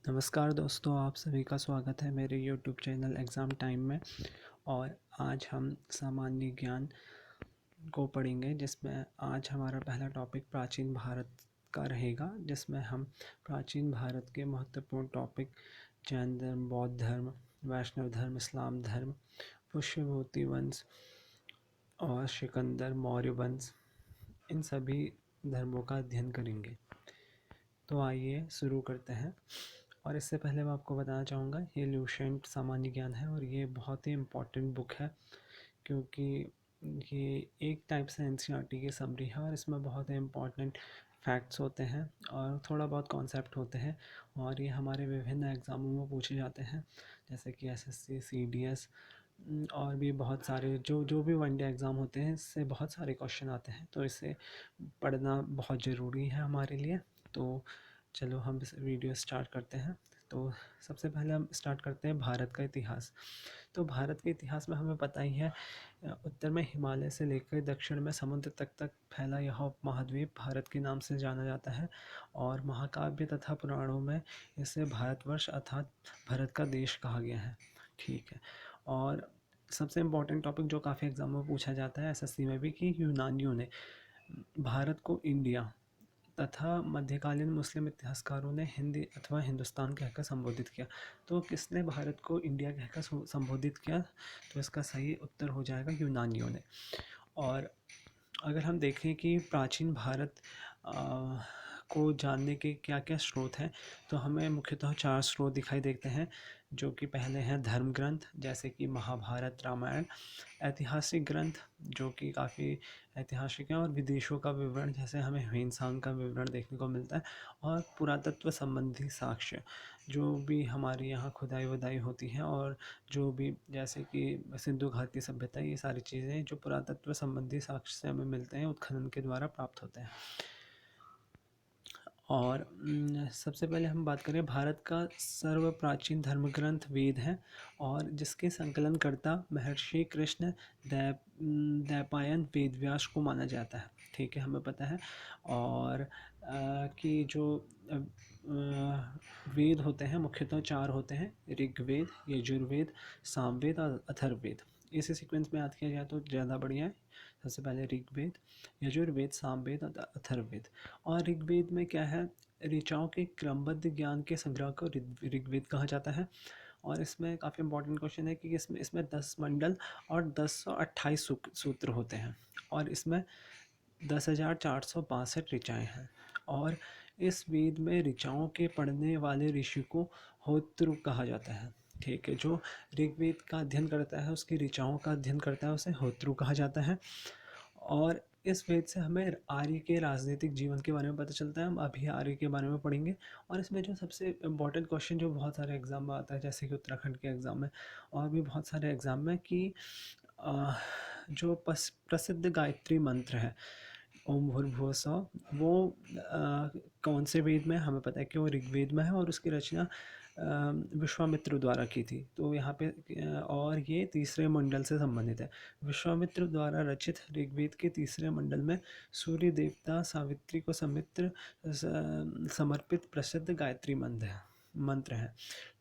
नमस्कार दोस्तों, आप सभी का स्वागत है मेरे यूट्यूब चैनल एग्ज़ाम टाइम में। और आज हम सामान्य ज्ञान को पढ़ेंगे, जिसमें आज हमारा पहला टॉपिक प्राचीन भारत का रहेगा, जिसमें हम प्राचीन भारत के महत्वपूर्ण टॉपिक जैन धर्म, बौद्ध धर्म, वैष्णव धर्म, इस्लाम धर्म, पुष्यभूति वंश और सिकंदर मौर्य वंश, इन सभी धर्मों का अध्ययन करेंगे। तो आइए शुरू करते हैं। और इससे पहले मैं आपको बताना चाहूँगा, ये ल्यूसेंट सामान्य ज्ञान है और ये बहुत ही इम्पोर्टेंट बुक है, क्योंकि ये एक टाइप से एनसीईआरटी की समरी है और इसमें बहुत ही इम्पोर्टेंट फैक्ट्स होते हैं और थोड़ा बहुत कॉन्सेप्ट होते हैं, और ये हमारे विभिन्न एग्ज़ामों में पूछे जाते हैं, जैसे कि एसएससी, सीडीएस और भी बहुत सारे जो जो भी वनडे एग्ज़ाम होते हैं, इससे बहुत सारे क्वेश्चन आते हैं। तो इसे पढ़ना बहुत ज़रूरी है हमारे लिए। तो चलो हम इस वीडियो स्टार्ट करते हैं। तो सबसे पहले हम स्टार्ट करते हैं भारत का इतिहास। तो भारत के इतिहास में हमें पता ही है, उत्तर में हिमालय से लेकर दक्षिण में समुद्र तक तक फैला यह उपमहाद्वीप भारत के नाम से जाना जाता है, और महाकाव्य तथा पुराणों में इसे भारतवर्ष अर्थात भारत का देश कहा गया है। ठीक है। और सबसे इम्पोर्टेंट टॉपिक जो काफ़ी एग्जामों में पूछा जाता है एसएससी में भी, कि यूनानियों ने भारत को इंडिया तथा मध्यकालीन मुस्लिम इतिहासकारों ने हिंदी अथवा हिंदुस्तान कहकर संबोधित किया। तो किसने भारत को इंडिया कहकर संबोधित किया? तो इसका सही उत्तर हो जाएगा यूनानियों ने। और अगर हम देखें कि प्राचीन भारत को जानने के क्या क्या स्रोत हैं, तो हमें मुख्यतः 4 स्रोत दिखाई देते हैं, जो कि पहले हैं धर्म ग्रंथ, जैसे कि महाभारत, रामायण, ऐतिहासिक ग्रंथ जो कि काफ़ी ऐतिहासिक हैं, और विदेशों का विवरण, जैसे हमें ह्वेनसांग का विवरण देखने को मिलता है, और पुरातत्व संबंधी साक्ष्य, जो भी हमारे यहाँ खुदाई वुदाई होती हैं, और जो भी जैसे कि सिंधु घाटी सभ्यता, ये सारी चीज़ें जो पुरातत्व संबंधी साक्ष्य से हमें मिलते हैं, उत्खनन के द्वारा प्राप्त होते हैं। और सबसे पहले हम बात करें, भारत का सर्व प्राचीन धर्म ग्रंथ वेद है, और जिसके संकलनकर्ता महर्षि कृष्ण द्वैपायन वेदव्यास को माना जाता है। ठीक है, हमें पता है। और कि जो वेद होते हैं मुख्यतः 4 होते हैं: ऋग्वेद, यजुर्वेद, सामवेद और अथर्ववेद। इसी सीक्वेंस में याद किया जाए तो ज़्यादा बढ़िया है। सबसे पहले ऋग्वेद, यजुर्वेद, सामवेद और अथर्ववेद। और ऋग्वेद में क्या है? ऋचाओं के क्रमबद्ध ज्ञान के संग्रह को ऋग्वेद कहा जाता है। और इसमें काफ़ी इंपॉर्टेंट क्वेश्चन है कि इसमें 10 मंडल और 1028 सूत्र होते हैं, और इसमें 10,462 ऋचाएँ हैं। और इस वेद में ऋचाओं के पढ़ने वाले ऋषि को होत्रु कहा जाता है। ठीक है, जो ऋग्वेद का अध्ययन करता है, उसकी ऋचाओं का अध्ययन करता है, उसे होत्रु कहा जाता है। और इस वेद से हमें आर्य के राजनीतिक जीवन के बारे में पता चलता है। हम अभी आर्य के बारे में पढ़ेंगे। और इसमें जो सबसे इम्पोर्टेंट क्वेश्चन जो बहुत सारे एग्जाम में आता है, जैसे कि उत्तराखंड के एग्ज़ाम में और भी बहुत सारे एग्ज़ाम में, कि जो प्रसिद्ध गायत्री मंत्र है ओम भूर्भुवः स्वः, वो कौन से वेद में? हमें पता है कि वो ऋग्वेद में है, और उसकी रचना विश्वामित्र द्वारा की थी। तो यहाँ पे और ये तीसरे मंडल से संबंधित है। विश्वामित्र द्वारा रचित ऋग्वेद के तीसरे मंडल में सूर्य देवता सावित्री को समर्पित प्रसिद्ध गायत्री मंत्र है।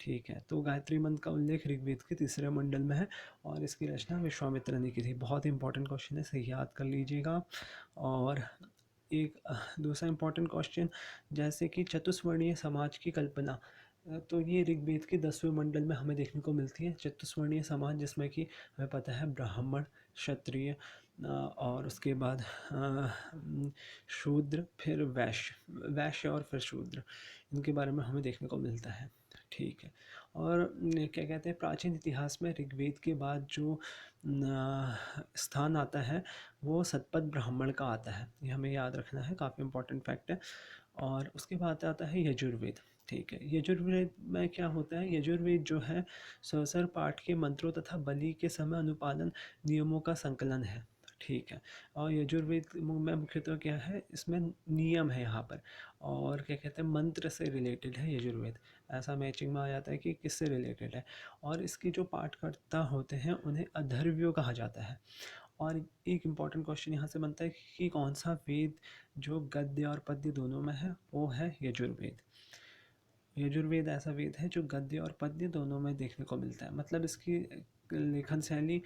ठीक है, तो गायत्री मंत्र का उल्लेख ऋग्वेद के तीसरे मंडल में है, और इसकी रचना विश्वामित्र ने की थी। बहुत इंपॉर्टेंट क्वेश्चन है, सही याद कर लीजिएगा। और एक दूसरा इंपॉर्टेंट क्वेश्चन, जैसे कि चतुष्वर्णीय समाज की कल्पना, तो ये ऋग्वेद के 10वें मंडल में हमें देखने को मिलती है। चतुष्वर्णीय समाज, जिसमें कि हमें पता है ब्राह्मण, क्षत्रिय और उसके बाद शूद्र, फिर वैश्य और फिर शूद्र, इनके बारे में हमें देखने को मिलता है। ठीक है। और क्या कहते हैं, प्राचीन इतिहास में ऋग्वेद के बाद जो स्थान आता है, वो सतपथ ब्राह्मण का आता है। ये हमें याद रखना है, काफ़ी इंपॉर्टेंट फैक्ट है। और उसके बाद आता है यजुर्वेद। ठीक है, यजुर्वेद में क्या होता है? यजुर्वेद जो है सहस्र पाठ के मंत्रों तथा बलि के समय अनुपालन नियमों का संकलन है। ठीक है। और यजुर्वेद में मुख्यतः क्या है? इसमें नियम है यहाँ पर, और क्या कहते हैं, मंत्र से रिलेटेड है यजुर्वेद। ऐसा मैचिंग में आ जाता है कि किससे रिलेटेड है। और इसकी जो पाठकर्ता होते हैं, उन्हें अधर्व्यो कहा जाता है। और एक इम्पॉर्टेंट क्वेश्चन यहाँ से बनता है कि कौन सा वेद जो गद्य और पद्य दोनों में है, वो है यजुर्वेद। यजुर्वेद ऐसा वेद है जो गद्य और पद्य दोनों में देखने को मिलता है। मतलब इसकी लेखन शैली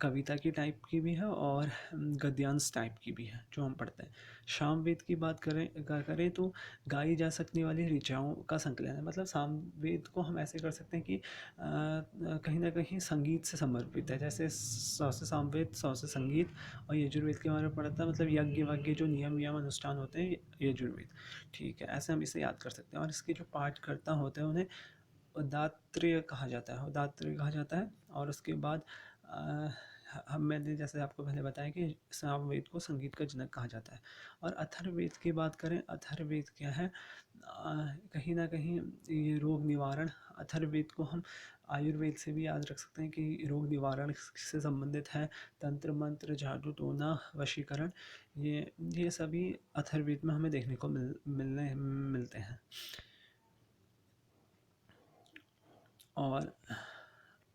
कविता की टाइप की भी है और गद्यांश टाइप की भी है जो हम पढ़ते हैं। सामवेद की बात करें तो गाई जा सकने वाली ऋचाओं का संकलन है। मतलब सामवेद को हम ऐसे कर सकते हैं कि कहीं ना कहीं संगीत से समर्पित है। जैसे 100 से सामवेद, 100 से संगीत। और यजुर्वेद के बारे में पढ़ा था, मतलब यज्ञ वज्ञ जो नियम अनुष्ठान होते हैं, यजुर्वेद। ठीक है, ऐसे हम इसे याद कर सकते हैं। और इसके जो पाठकर्ता होते हैं उन्हें उदात्रेय कहा जाता है, उदात्रेय कहा जाता है। और उसके बाद हम मैंने जैसे आपको पहले बताया कि सामवेद को संगीत का जनक कहा जाता है। और अथर्ववेद की बात करें, अथर्ववेद क्या है? कहीं ना कहीं ये रोग निवारण, अथर्ववेद को हम आयुर्वेद से भी याद रख सकते हैं कि रोग निवारण से संबंधित है। तंत्र मंत्र, जादू टोना, वशीकरण, ये सभी अथर्ववेद में हमें देखने को मिलते हैं। और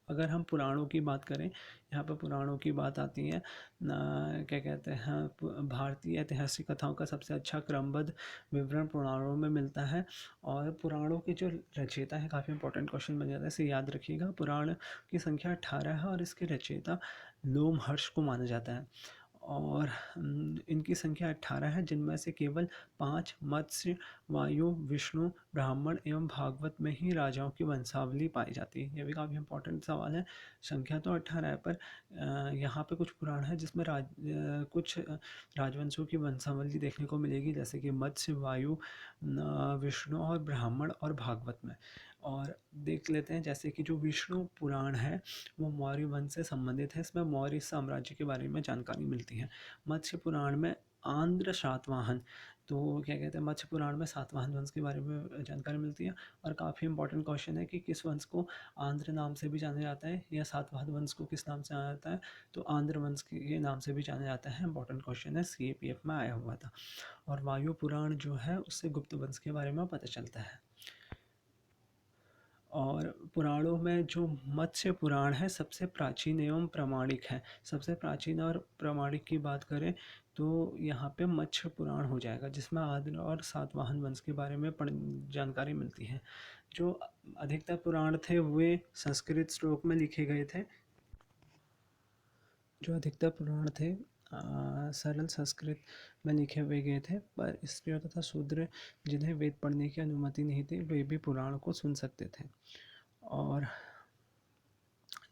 अगर हम पुराणों की बात करें, यहाँ पर पुराणों की बात आती है क्या कहते हैं, भारतीय ऐतिहासिक कथाओं का सबसे अच्छा क्रमबद्ध विवरण पुराणों में मिलता है। और पुराणों के जो रचयिता है, काफ़ी इंपॉर्टेंट क्वेश्चन बन जाता है, इसे याद रखिएगा। पुराण की संख्या 18 है और इसके रचयिता लोमहर्ष को माना जाता है। और इनकी संख्या 18 है, जिनमें से केवल 5 मत्स्य, वायु, विष्णु, ब्राह्मण एवं भागवत में ही राजाओं की वंशावली पाई जाती है। ये भी काफ़ी इंपॉर्टेंट सवाल है। संख्या तो 18 है, पर यहाँ पे कुछ पुराण है जिसमें कुछ राजवंशों की वंशावली देखने को मिलेगी, जैसे कि मत्स्य, वायु, विष्णु और ब्राह्मण और भागवत में। और देख लेते हैं, जैसे कि जो विष्णु पुराण है वो मौर्य वंश से संबंधित है। इसमें मौर्य साम्राज्य के बारे में जानकारी मिलती है। मत्स्य पुराण में आंध्र सातवाहन, तो क्या कहते हैं, मत्स्य पुराण में सातवाहन वंश के बारे में जानकारी मिलती है। और काफ़ी इंपॉर्टेंट क्वेश्चन है कि किस वंश को आंध्र नाम से भी जाना जाता है, या सातवाहन वंश को किस नाम से जाना जाता है? तो आंध्र वंश के नाम से भी जाना जाता है। इंपॉर्टेंट क्वेश्चन है, CAPF में आया हुआ था। और वायु पुराण जो है उससे गुप्त वंश के बारे में पता चलता है। और पुराणों में जो मत्स्य पुराण है सबसे प्राचीन एवं प्रामाणिक है। सबसे प्राचीन और प्रामाणिक की बात करें तो यहाँ पे मत्स्य पुराण हो जाएगा, जिसमें आदि और सातवाहन वंश के बारे में जानकारी मिलती है। जो अधिकतर पुराण थे वे संस्कृत श्लोक में लिखे गए थे। जो अधिकतर पुराण थे सरल संस्कृत में लिखे हुए गए थे, पर स्त्रियों तथा शूद्र जिन्हें वेद पढ़ने की अनुमति नहीं थी वे भी पुराण को सुन सकते थे। और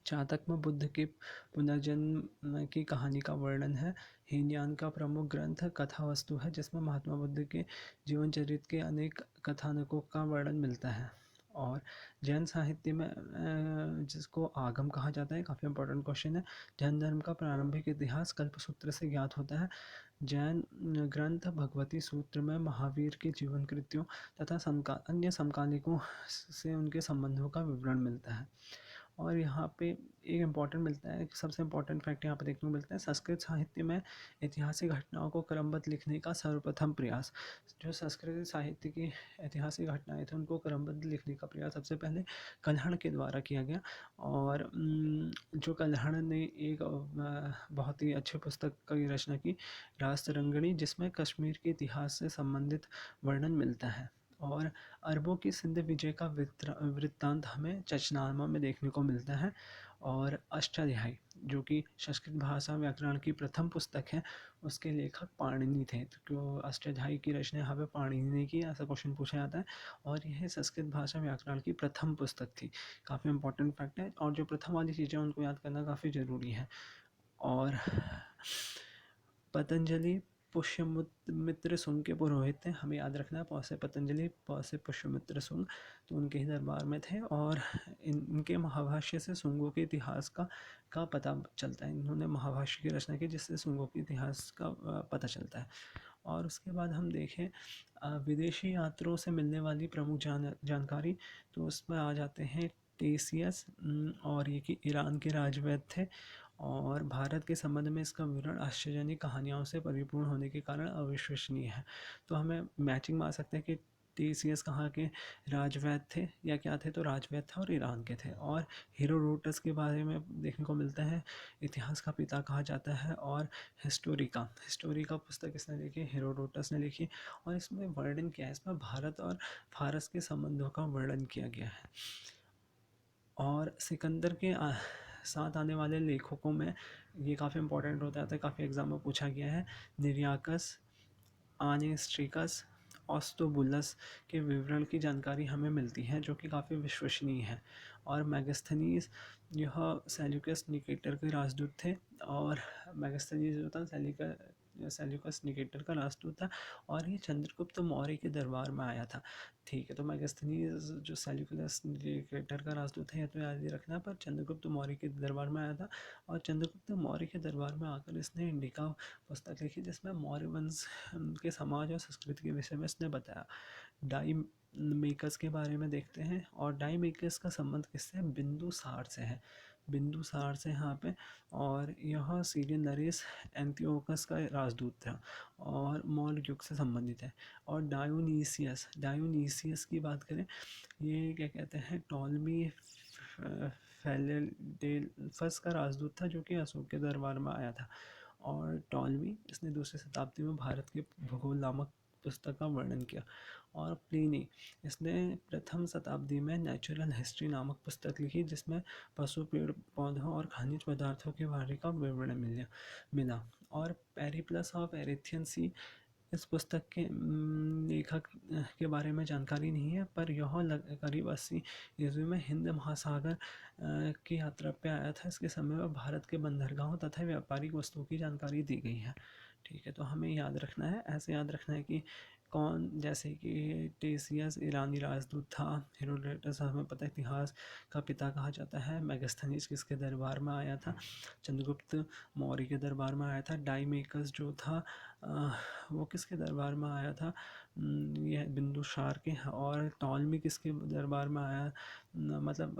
जातक में बुद्ध के पुनर्जन्म की कहानी का वर्णन है। हीनयान का प्रमुख ग्रंथ कथा वस्तु है, जिसमें महात्मा बुद्ध के जीवन चरित्र के अनेक कथानकों का वर्णन मिलता है। और जैन साहित्य में जिसको आगम कहा जाता है, काफ़ी इंपॉर्टेंट क्वेश्चन है। जैन धर्म का प्रारंभिक इतिहास कल्पसूत्र से ज्ञात होता है। जैन ग्रंथ भगवती सूत्र में महावीर के जीवन कृत्यों तथा अन्य समकालिकों से उनके संबंधों का विवरण मिलता है। और यहाँ पे एक इम्पॉर्टेंट मिलता है, सबसे इम्पॉर्टेंट फैक्ट यहाँ पे देखने को मिलता है, संस्कृत साहित्य में ऐतिहासिक घटनाओं को क्रमबद्ध लिखने का सर्वप्रथम प्रयास। जो संस्कृत साहित्य की ऐतिहासिक घटनाएं थे उनको क्रमबद्ध लिखने का प्रयास सबसे पहले कल्हड़ के द्वारा किया गया। और जो कल्हड़ ने एक बहुत ही अच्छी पुस्तक की रचना की, रास्तरंगिणी, जिसमें कश्मीर के इतिहास से संबंधित वर्णन मिलता है। और अरबों की सिंध विजय का वृत्तांत हमें चचनामा में देखने को मिलता है। और अष्टाध्यायी, जो कि संस्कृत भाषा व्याकरण की प्रथम पुस्तक है, उसके लेखक पाणिनि थे। तो अष्टाध्यायी की रचना यहाँ पे पाणिनि ने की, ऐसा क्वेश्चन पूछा जाता है। और यह संस्कृत भाषा व्याकरण की प्रथम पुस्तक थी। काफ़ी इंपॉर्टेंट फैक्ट है, और जो प्रथम वाली चीज़ें उनको याद करना काफ़ी ज़रूरी है। और पतंजलि पुष्यमित्र सुंग के पुरोहित थे, हमें याद रखना है। प से पतंजलि, प से पुष्यमित्र सुंग, तो उनके ही दरबार में थे। और इनके महाभाष्य से सुंगों के इतिहास का पता चलता है। इन्होंने महाभाष्य की रचना की, जिससे सुंगों के इतिहास का पता चलता है। और उसके बाद हम देखें विदेशी यात्रियों से मिलने वाली प्रमुख जानकारी, तो उसमें आ जाते हैं टेसियस, और ये कि ईरान के राजवैद्य थे। और भारत के संबंध में इसका विवरण आश्चर्यजनक कहानियों से परिपूर्ण होने के कारण अविश्वसनीय है। तो हमें मैचिंग मार सकते हैं कि टीसीएस कहाँ के राजवैद्य थे या क्या थे, तो राजवैद्य थे और ईरान के थे। और हेरोडोटस के बारे में देखने को मिलता है, इतिहास का पिता कहा जाता है। और हिस्टोरिका पुस्तक इसने लिखी, हेरोडोटस ने लिखी। और इसमें वर्णन किया है, इसमें भारत और फारस के संबंधों का वर्णन किया गया है। और सिकंदर के साथ आने वाले लेखकों में ये काफ़ी इंपॉर्टेंट होता है, काफ़ी एग्जाम में पूछा गया है। निरियाकस, आनेस्ट्रिकस, ऑस्टोबुलस के विवरण की जानकारी हमें मिलती है, जो कि काफ़ी विश्वसनीय है। और मैगस्थनीज, यह सेल्यूकस निकेटर के राजदूत थे। और मैगस्थनीज जो था सेल्यूकस निकेटर का राजदूत था, और ये चंद्रगुप्त मौर्य के दरबार में आया था। ठीक है, तो मैगस्थनीज जो सेल्यूकस निकेटर का राजदूत है, यह तो याद ही रखना, पर चंद्रगुप्त मौर्य के दरबार में आया था। और चंद्रगुप्त मौर्य के दरबार में आकर इसने इंडिका पुस्तक लिखी, जिसमें मौर्य वंश के समाज और संस्कृति के विषय में इसने बताया। डाई मेकर्स के बारे में देखते हैं। और डाई मेकर्स का संबंध किससे है? बिंदुसार से है, बिंदुसार से यहाँ पे। और यह सीरियन नरेश एंटियोकस का राजदूत था और मौर्य युग से संबंधित है। और डायोनीसियस की बात करें, ये क्या कहते हैं, टॉलमी फेलेडेल्फस का राजदूत था, जो कि अशोक के दरबार में आया था। और टॉलमी, इसने दूसरी शताब्दी में भारत के भूगोल नामक पुस्तक का वर्णन किया। और प्लिनी, इसने प्रथम शताब्दी में नेचुरल हिस्ट्री नामक पुस्तक लिखी, जिसमें पशु, पेड़ पौधों और खनिज पदार्थों के बारे का विवरण मिला। और पेरिप्लस ऑफ एरेथियन सी, इस पुस्तक के लेखक के बारे में जानकारी नहीं है, पर यह करीब 80 ईस्वी में हिंद महासागर की यात्रा पे आया था। इसके समय में भारत के बंदरगाहों तथा व्यापारिक वस्तुओं की जानकारी दी गई है। ठीक है, तो हमें याद रखना है, ऐसे याद रखना है कि कौन, जैसे कि टेसियस ईरानी राजदूत था, हेरोडोटस हमें पता है इतिहास का पिता कहा जाता है, मैगस्थनीज किसके दरबार में आया था, चंद्रगुप्त मौर्य के दरबार में आया था। डाईमेकस जो था वो किसके दरबार में आया था, यह बिंदुसार के। और टॉलमी किसके दरबार में आया, मतलब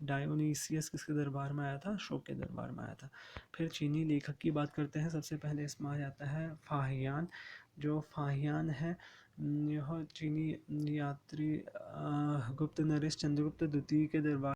डायोनीसियस किसके दरबार में आया था, अशोक के दरबार में आया था। फिर चीनी लेखक की बात करते हैं। सबसे पहले इसमें आ जाता है फाहियान। जो फाहियान है, यह चीनी यात्री गुप्त नरेश चंद्रगुप्त द्वितीय के दरबार